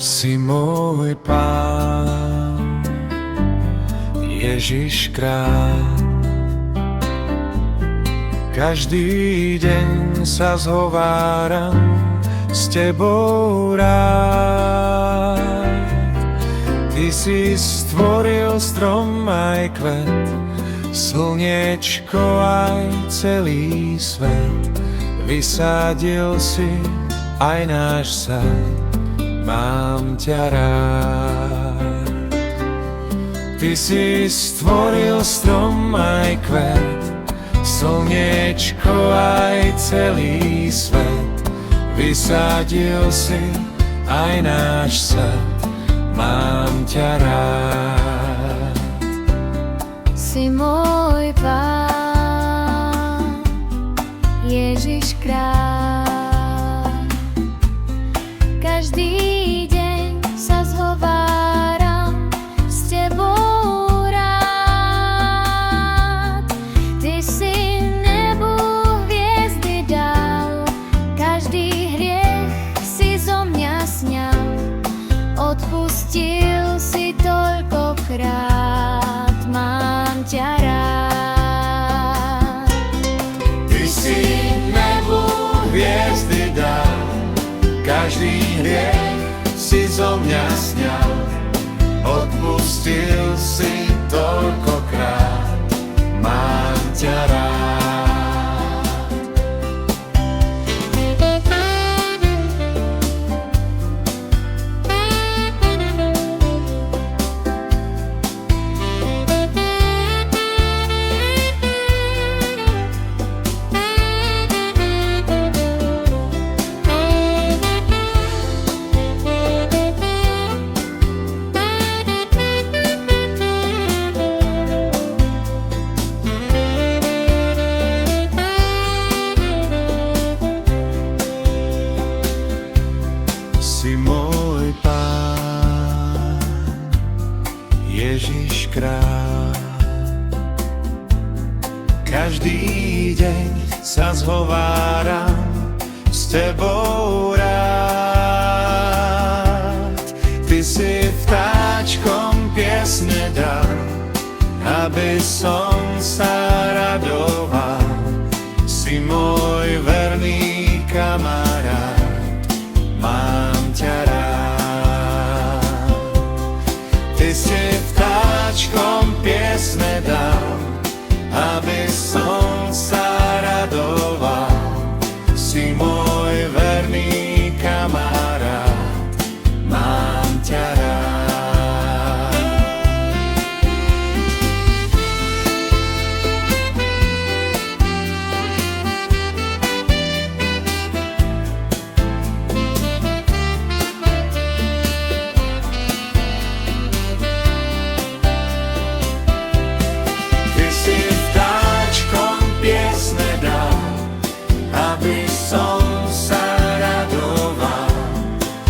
Si môj Pán, Ježiš kráľ. Každý deň sa zhováram s tebou rád. Ty si stvoril strom aj kvet, slniečko aj celý svet. Vysadil si aj náš sad, mám ťa rád. Ty si stvoril strom aj kvet, slniečko aj celý svet. Vysadil si aj náš sad, mám ťa rád. Si môj Pán, Ježiš kráľ. Každý deň sa zhováram s tebou rád. Ty si nebu hviezdy dal, každý hriech si zo mňa sňal. Odpustil si toľkokrát, mám ťa rád. Ty si nebu hviezdy dal, každý hriech si zo mňa sňal. Odpustil si toľkokrát, mám ťa rád. Si môj Pán, Ježiš kráľ. Každý deň sa zhováram s tebou rád. Ty si vtáčkom piesne dal, aby som sa radoval. Si môj verný kamarát, mám ťa rád. Ty si vtáčkom piesne dal, aby som sa radoval. Si môj verný kamarát, mám ťa rád. Ty si vtáčkom piesne dal, aby som sa radoval.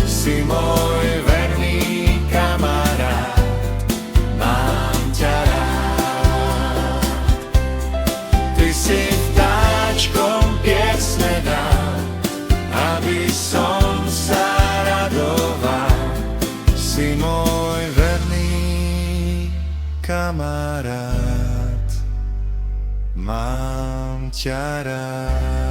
Si môj verný kamarát, mám ťa rád. Ty si vtáčkom piesne dal, aby som sa radoval. Si môj verný kamarát, mám ťa rád.